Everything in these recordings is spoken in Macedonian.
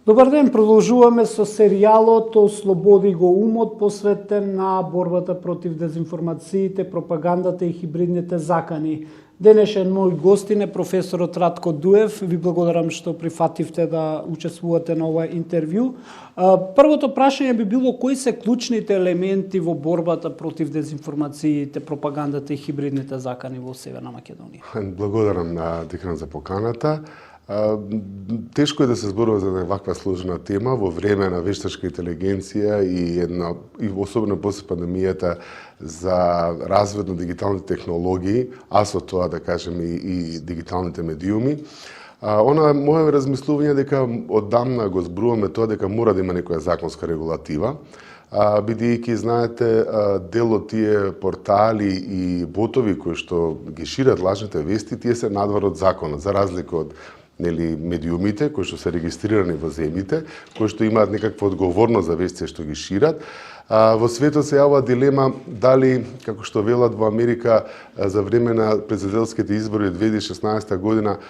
Добар ден, продолжуваме со серијалот Ослободи го умот, посветен на борбата против дезинформациите, пропагандата и хибридните закани. Денешен мој гостин е професорот Ратко Дуев. Ви благодарам што прифативте да учествувате на ова интервју. Првото прашање би било кои се клучните елементи во борбата против дезинформациите, пропагандата и хибридните закани во Северна Македонија? Благодарам на Дикран за поканата. Тешко е да се зборува за ваква сложна тема во време на вештачка интелигенција и особено после пандемијата за развој на дигиталните технологии, а со тоа да кажеме и дигиталните медиуми. Она моје размислување дека оддамна го зборуваме тоа дека мора да има некоја законска регулатива, бидејќи знаете дел од тие портали и ботови кои што ги шират лажните вести, тие се надвор од законот, за разлика од медиумите кои што се регистрирани во земјите, кои што имаат некаква одговорност за вести што ги шират. Во светот се јавува дилема дали, како што велат во Америка за време на президентските избори 2016 година,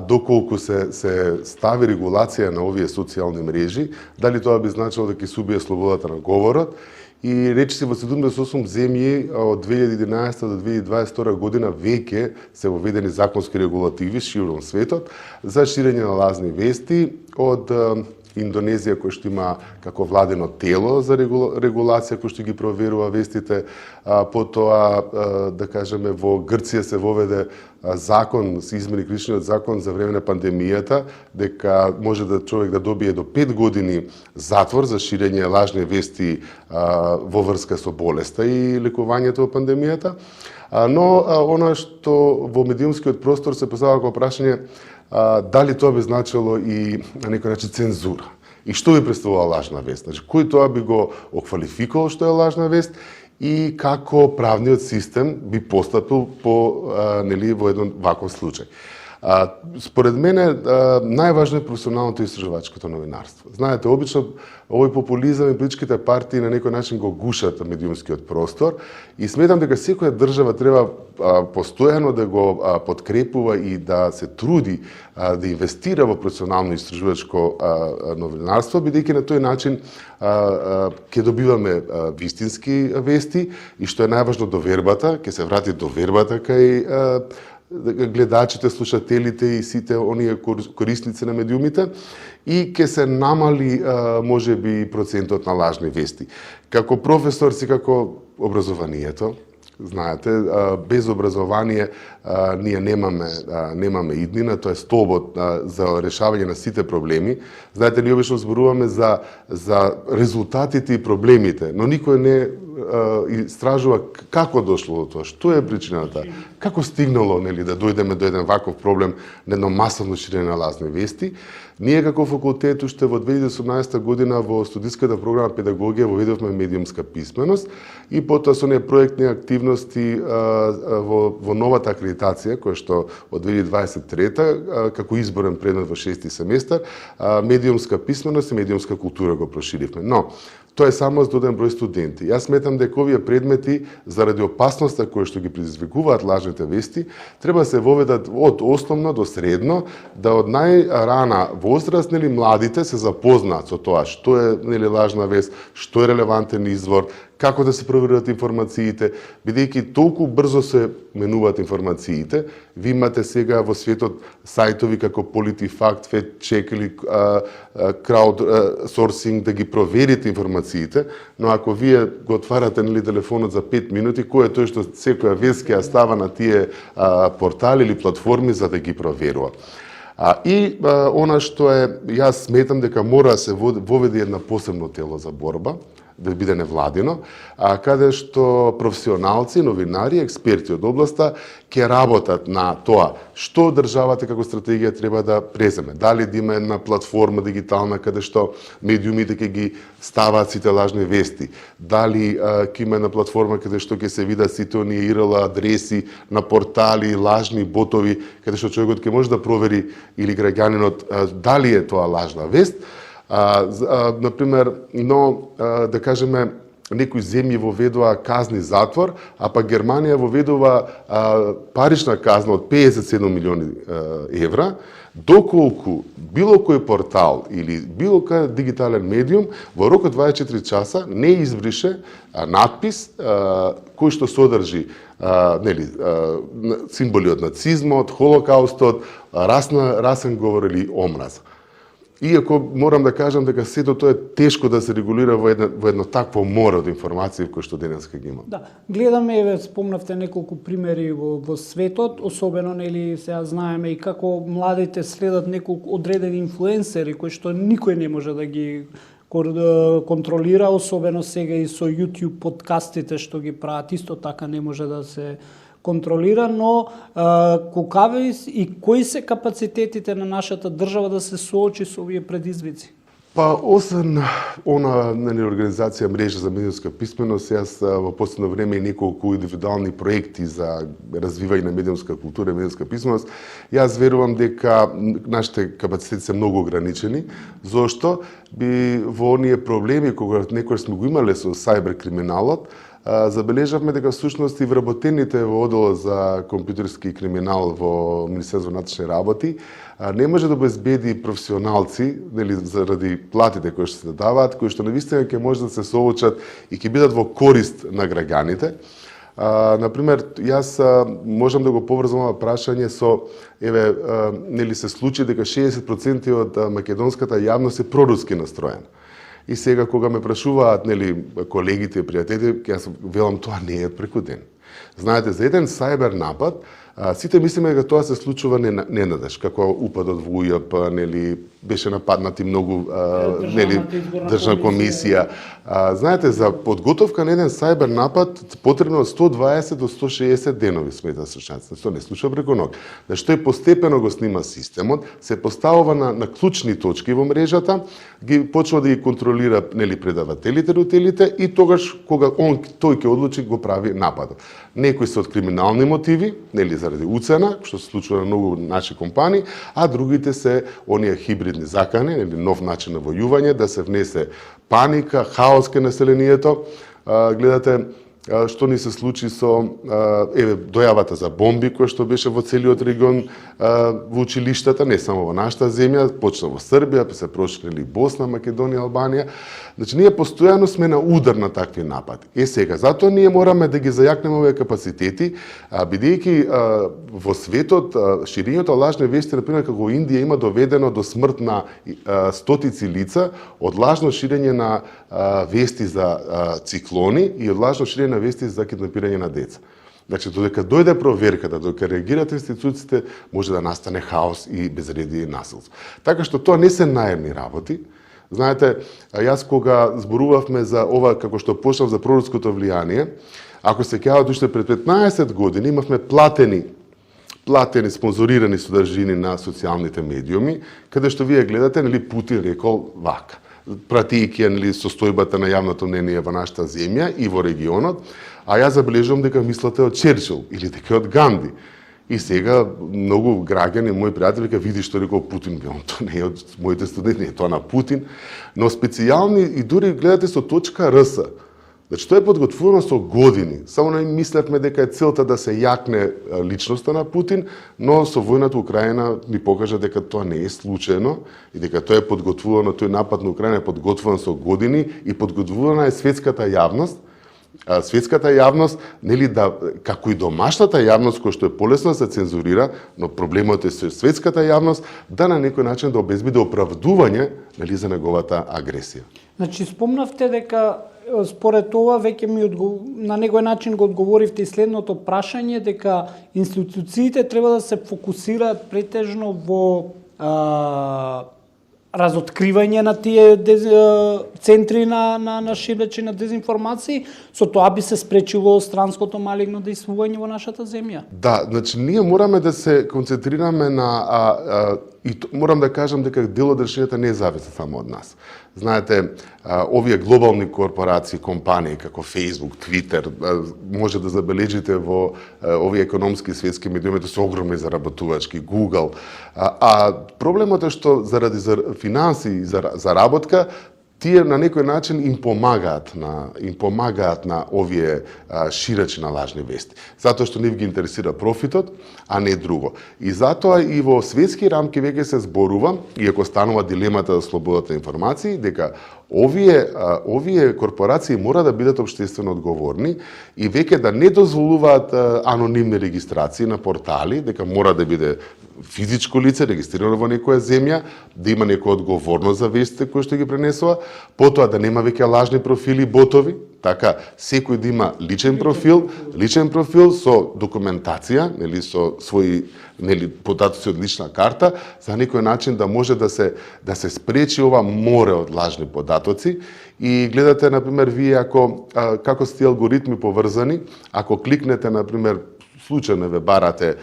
доколку се стави регулација на овие социјални мрежи, дали тоа би значило дека ќе се убие слободата на говорот. И речиси во 78 земји од 2011 до 2022 година веќе се воведени законски регулативи широм светот за ширење на лажни вести, од Индонезија кој што има како владено тело за регулација кој што ги проверува вестите, потоа да кажеме во Грција се воведе закон, се измени кришниот закон за време на пандемијата, дека може да човек да добие до 5 години затвор за ширење лажни вести во врска со болеста и лекувањето во пандемијата. Но она што во медиумскиот простор се поставува како прашање дали тоа би значило и на некој начин цензура. И што би представувала лажна вест? Значи, кој тоа би го оквалификувал што е лажна вест и како правниот систем би постапил во еден ваков случај. Според мене, најважно е професионалното и истражувачкото новинарство. Знаете, обично овој популизам и политичките партии на некој начин го гушат медиумскиот простор и сметам дека секоја држава треба постојано да го подкрепува и да се труди да инвестира во професионално истражувачко новинарство, бидејќи на тој начин ќе добиваме вистински вести и што е најважно довербата, ќе се врати довербата кај гледачите, слушателите и сите оние корисници на медиумите и ќе се намали можеби процентот на лажни вести. Како професор си како образованието, знаете, без образование ние немаме иднина, тоа е столбот за решавање на сите проблеми. Знаете, ние обично зборуваме за резултатите и проблемите, но никој не истражува како дошло до тоа, што е причината, како стигнало да дојдеме до еден ваков проблем на едно масовно ширење на лажни вести. Ние како факултет уште во 2018 година во студиската програма педагогија воведовме медиумска писменост и потоа со проектни активности во новата акредитација која што од 2023 како изборен предмет во 6ти семестар медиумска писменост и медиумска култура го проширивме. Но тоа е само за доден број студенти. Јас сметам дека овие предмети, заради опасноста која што ги предизвикуваат лажните вести, треба да се воведат од основно до средно, да од најрана возраст младите се запознаат со тоа што е лажна вест, што е релевантен извор, како да се проверуваат информациите, бидејќи толку брзо се менуваат информациите. Ви имате сега во светот сајтови како PolitiFact, FactCheck или Crowdsourcing да ги проверите информациите, но ако вие го отварате телефонот за 5 минути, кој е тој што секоја вест ќе ја става на тие портали или платформи за да ги проверува? И она што јас сметам дека мора да се воведе една посебно тело за борба, да биде невладино, каде што професионалци, новинари, експерти од областа ќе работат на тоа што државата како стратегија треба да преземе. Дали да има една платформа дигитална каде што медиумите ќе ги ставаат сите лажни вести, дали ќе има една платформа каде што ќе се видат сите оние URL адреси на портали, лажни ботови, каде што човекот ќе може да провери или граѓанинот дали е тоа лажна вест. Например, но да кажеме некои земји воведува казни затвор, а па Германија воведува парична казна од 57 милиони евра, доколку било кој портал или било кој дигитален медиум во рок од 24 часа не избрише надпис кој што содржи символи од нацизмот, холокаустот, расен говор или омраз. Иако морам да кажам дека сето тоа е тешко да се регулира во едно такво море од информации кои што денеска ги имам. Да, гледаме, спомнавте неколку примери во светот, особено сега знаеме и како младите следат неколку одредени инфлуенсери кои што никој не може да ги контролира, особено сега и со YouTube подкастите што ги прават, исто така не може да се контролира, но колкави и кои се капацитетите на нашата држава да се соочи со овие предизвици? Па, освен она организација Мрежа за медиумска писменост, јас во последно време и неколку индивидуални проекти за развивање на медиумска култура и медиумска писменост, јас верувам дека нашите капацитети се многу ограничени, зошто би во оние проблеми кога некој сме го имале со сајбер криминалот, забележавме дека всушност и вработените во одделот за компјутерски криминал во Министерството на внатрешни работи не може да обезбеди професионалци, заради платите кои што се даваат, кои што навистина ќе може да се соочат и ќе бидат во корист на граѓаните. Например, јас можам да го поврзам ова прашање со се случи дека 60% од македонската јавност е проруски настроена. И сега кога ме прашуваат колегите и пријателите, јас велам тоа не е преку ден. Знаете, за еден сајбер напад, сите мислиме дека тоа се случува ненадеж, како упадот во УЈП, беше нападнати многу државна комисија. Знаете, за подготовка на еден сајбер напад потребно од 120 до 160 денови, смета сушњаците. Тоа не случува преку ног. Зашто е постепено го снима системот, се поставува на клучни точки во мрежата, ги почва да ги контролира предавателите, рутелите и тогаш кога тој ќе одлучи го прави нападот. Некои се од криминални мотиви, заради уцена, што се случува на многу наши компании, а другите се оние хибридни закани, нов начин на војување, да се внесе паника, хаос кај населението. Гледате што ни се случи со дојавата за бомби која што беше во целиот регион во училиштата, не само во нашата земја, почна во Србија, па се проширили Босна, Македонија, Албанија. Значи, ние постојано сме на удар на такви напади. Сега, затоа ние мораме да ги зајакнеме овие капацитети, бидејќи во светот ширењето лажни вести, например, како Индија има доведено до смрт на стотици лица од лажно ширење на вести за циклони и од лажно ширење на вести за киднапирање на деца. Значи, додека дојде проверката, додека реагираат институциите, може да настане хаос и безредие и насилство. Така што тоа не се наивни работи. Знаете, јас кога зборувавме за ова, како што почнав за проруското влијание, ако се кејават уште пред 15 години, имавме платени спонзорирани содржини на социјалните медиуми, каде што вие гледате, Путин рекол вака, пратејќи состојбата на јавното мнение во нашата земја и во регионот, а јас забележувам дека мислате од Черчил или дека од Ганди. И сега многу граѓани, мои пријатели, види што рекол Путин, тоа не е од моите студенти, не е тоа на Путин, но специјални и дури гледате со точка РС. Значи, тоа е подготвувано со години. Само не мислевме дека е целта да се јакне личноста на Путин, но со војната Украина ни покажа дека тоа не е случајно и дека тоа е подготвувано, тој напад на Украина е подготвуван со години и подготвувана е светската јавност. Светската јавност, како и домашната јавност, која што е полесно да се цензурира, но проблемот е со светската јавност, да на некој начин да обезбеди оправдување за неговата агресија. Значи, спомнавте дека според ова веќе на некој начин го одговоривте и следното прашање, дека институциите треба да се фокусираат претежно во разоткривање на тие центри на ширачи на дезинформации, со тоа би се спречило странското малигно дејствување во нашата земја. Да, значи ние мораме да се концентрираме на и морам да кажам дека дел од решението не зависи само од нас. Знаете, овие глобални корпорации, компании како Facebook, Twitter, може да забележите во овие економски светски медиуми, се огромни заработувачки, Google. А проблемот е што заради финанси и заработка, тие на некој начин им помагаат на овие ширачи на лажни вести. Затоа што нив ги интересира профитот, а не друго. И затоа и во светски рамки веќе се зборува, иако станува дилемата за слободата на информации, дека овие корпорации мора да бидат општествено одговорни и веќе да не дозволуваат анонимни регистрации на портали, дека мора да биде физичко лице регистрирано во некоја земја, да има некоја одговорност за вестите кои што ги пренесува, потоа да нема веќе лажни профили, ботови, така секој да има личен профил со документација, нели со своји податоци од лична карта, за некој начин да може да се спречи ова море од лажни податоци. И гледате, например, вие како сте алгоритми поврзани, ако кликнете, например, случајно ве барате,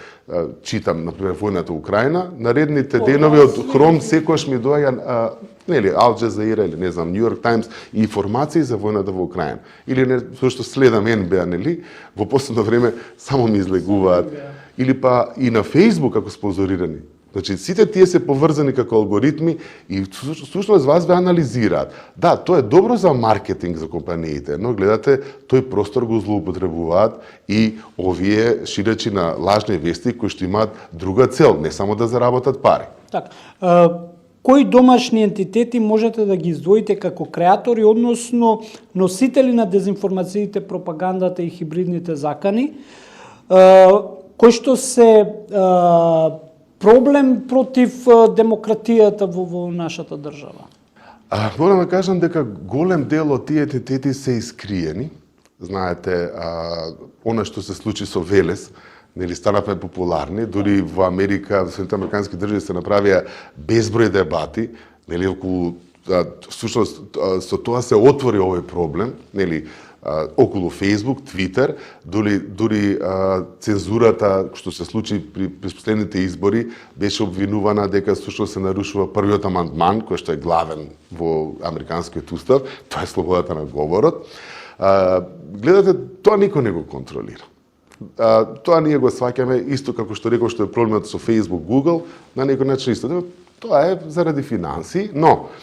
читам, например, војната Украина, наредните денови од Хром секојаш ми доаѓа, нели, Ал Джазаира или не знам, Нью Йорк Таймс, и информации за војната во Украина. Или не, што следам НБА, нели, во последно време само ми излегуваат. Или па и на Facebook како спонзорирани. Значи, сите тие се поврзани како алгоритми и всушност вас ве анализираат. Да, тоа е добро за маркетинг за компаниите, но гледате, тој простор го злоупотребуваат и овие ширачи на лажни вести кои што имаат друга цел, не само да заработат пари. Так, кои домашни ентитети можете да ги издвоите како креатори, односно носители на дезинформациите, пропагандата и хибридните закани, кои што се проблем против демократијата во нашата држава? Морам да кажам дека голем дел од тие ентитети се искриени. Знаете, она што се случи со Велес, нели станавме популарни, дури во Америка, во Соединетите американски држави се направија безброј дебати, нели околу всушност со тоа се отвори овој проблем, нели околу Facebook, Twitter, дури цензурата што се случи при последните избори беше обвинувана дека всушност се нарушува првиот амандман кој што е главен во американскиот устав, тоа е слободата на говорот. Гледате, тоа никој не го контролира. Тоа ние го сваќаме исто како што реков што е проблемот со Facebook, Google, на некој начин исто. Тоа е заради финанси, но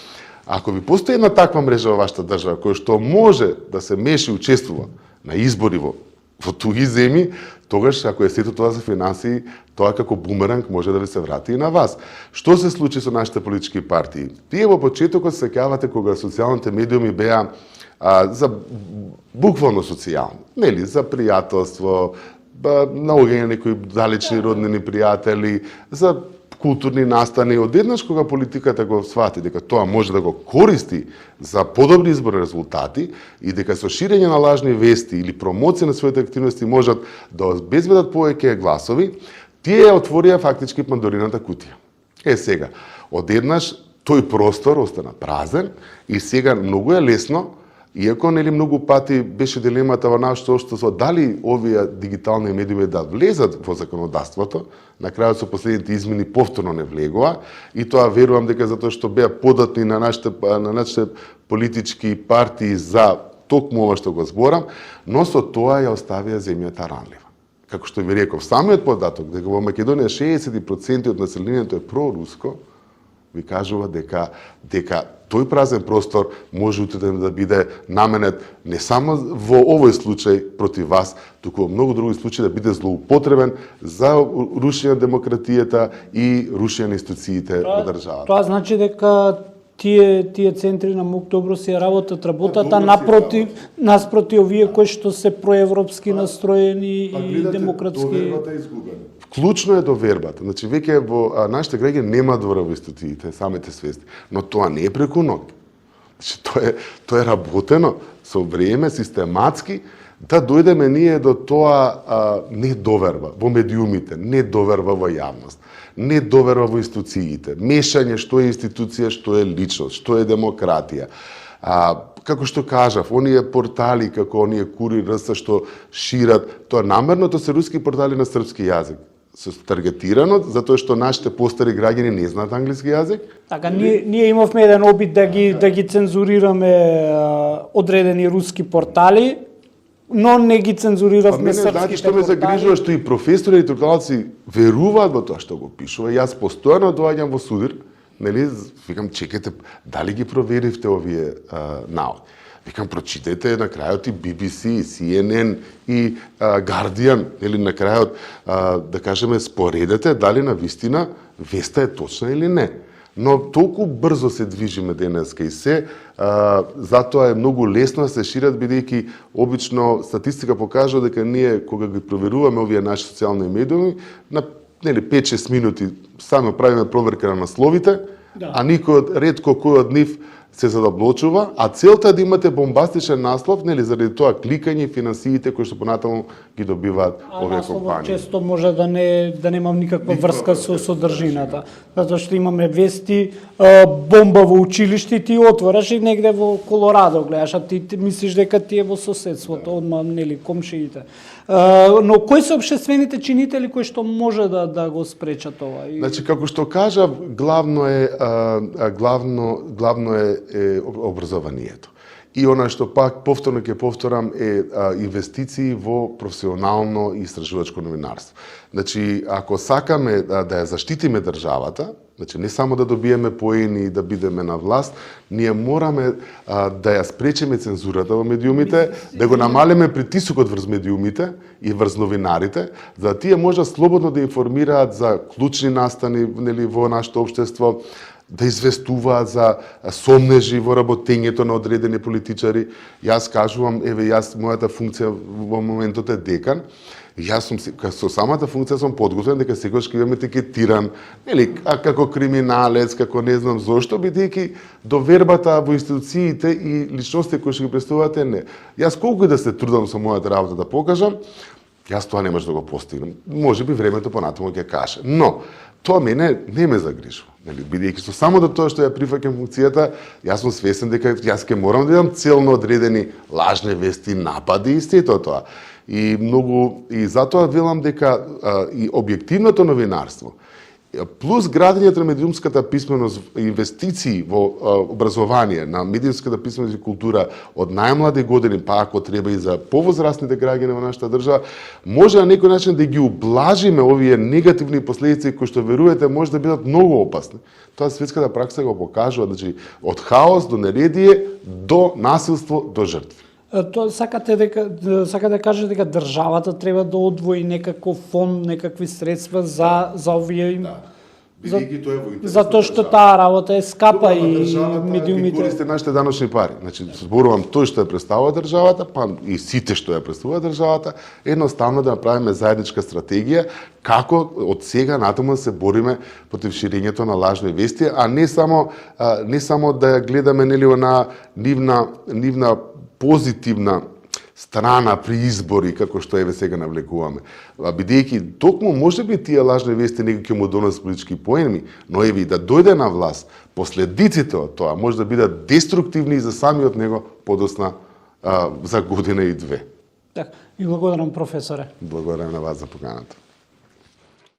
ако ви постои една таква мрежа во вашата држава која што може да се меши и учествува на избори во туги земји, тогаш ако е сето тоа за финансии, тоа како бумеранг може да ви се врати и на вас. Што се случи со нашите политички партии? Тие во почетокот се сеќавате кога социјалните медиуми беа за буквално социјални, нели, за пријателство, наоѓање некои далечни роднини пријатели, за културни настани. Одеднаш кога политиката го свати дека тоа може да го користи за подобри изборни резултати и дека со ширење на лажни вести или промоција на своите активности можат да обезбедат повеќе гласови, тие ја отворија фактички Пандорината кутија. Сега, одеднаш тој простор остана празен и сега многу е лесно, иако нели многу пати беше дилемата во нашето општество дали овие дигитални медиуми да влезат во законодавството, на крајот со последните измени повторно не влегува и тоа верувам дека затоа што беа податни на нашите политички партии за токму ова што го зборам, но со тоа ја оставија земјата ранлива. Како што ви реков, самиот податок дека во Македонија 60% од населението е проруско, ви кажува дека тој празен простор може утре да биде наменет не само во овој случај против вас, туку во многу други случаи да биде злоупотребен за рушење на демократијата и рушење на институциите во државата. Тоа значи дека тие центри на МУК добро си работат наспроти овие кои што се проевропски настроени и демократски. Довербата е изгубена. Вклучно е довербата. Значи веќе во нашите граѓани нема довера во институциите, самите свести, но тоа не е преку ноќ. Значи тоа е работено со време, систематски, да дојдеме ние до тоа недоверба во медиумите, недоверба во јавност, недоверба во институциите, мешање што е институција, што е личност, што е демократија. Како што кажав, оние портали како оние Кури РС што шират, тоа намерно тоа се руски портали на српски јазик. Со таргетирано, затоа што нашите постари граѓани не знаат англиски јазик. Така, ние имавме еден обид да ги цензурираме одредени руски портали, но не ги цензуриравме српските портали. Значи што ме загрижува што и професори и интелектуалци веруваат во тоа што го пишува. Јас постојано доаѓам во судир нели, викам, чекайте, дали ги проверивте овие наоди? Викам, прочитајте на крајот и BBC, CNN и Guardian, нели, на крајот, да кажеме, споредете дали на вистина веста е точна или не. Но толку брзо се движиме денеска и затоа е многу лесно да се шират, бидејќи обично статистика покажува дека ние, кога ги проверуваме овие наши социјални медиуми, на 5-6 минути само правиме проверка на насловите, а ретко кој од нив се задоблочува, а целта е да имате бомбастичен наслов, нели, заради тоа кликање и финансиите кои што понатаму ги добиваат овие компании. Често може да нема никаква врска со содржината, затоа што имаме вести бомба во училиште, ти отвораш и негде во Колорадо гледаш, а ти мислиш дека ти е во соседството, одма, нели, комшиите. Но кои се општествените чинители кои што може да го спречат ова? Значи, како што кажав, главно е образованието. И она што пак повторно ќе повторам е инвестиции во професионално и истражувачко новинарство. Значи, ако сакаме да ја заштитиме државата, значи не само да добиеме поени и да бидеме на власт, ние мораме да ја спречиме цензурата во медиумите, да го намалиме притисокот врз медиумите и врз новинарите, за да тие може слободно да информираат за клучни настани, нели, во нашето општество, да известуваат за сомнежи во работењето на одредени политичари. Јас кажувам, мојата функција во моментот е декан, јас сум со самата функција сум подготвен дека секогаш ќе бидам етикетиран, нели, како криминалец, како не знам зошто, бидејќи довербата во институциите и личности кои што ги представувате не. Јас колку и да се трудам со мојата работа да покажам, јас тоа не може да го постигнам. Можеби времето понатаму ќе каже. Но тоа мене не ме загрижува. Нели, бидејќи со само до тоа што ја прифаќам функцијата, јас сум свесен дека јас ќе морам да имам целно одредени лажни вести, напади и сето тоа. И затоа велам дека и објективното новинарство плюс градењето на медиумската писменост, инвестиции во образование на медиумската писменост и култура од најмлади години, па ако треба и за повозрастните граѓани во нашата држава, може на некој начин да ги ублажиме овие негативни последици кои што верувате може да бидат многу опасни. Тоа светската пракса го покажува, значи од хаос до нередие, до насилство, до жртви. Тоа сака да каже дека државата треба да одвои некаков фонд, некакви средства за овие затоа што таа работа е скапа и медиумите користи нашите даночни пари. Значи зборувам тој што ја представува државата, па и сите што ја представува државата, едноставно да направиме заедничка стратегија како од сега натаму да се бориме против ширењето на лажни вести, а не само да ја гледаме, нели, на нивна позитивна страна при избори, како што еве сега навлекуваме. Бидејќи токму можеби тие лажни вести некој ќе му донесат политички поени, но еве и да дојде на власт, последиците од тоа може да бидат деструктивни и за самиот него подосна за година и две. Так, и благодарам професоре. Благодарам на вас за поканата.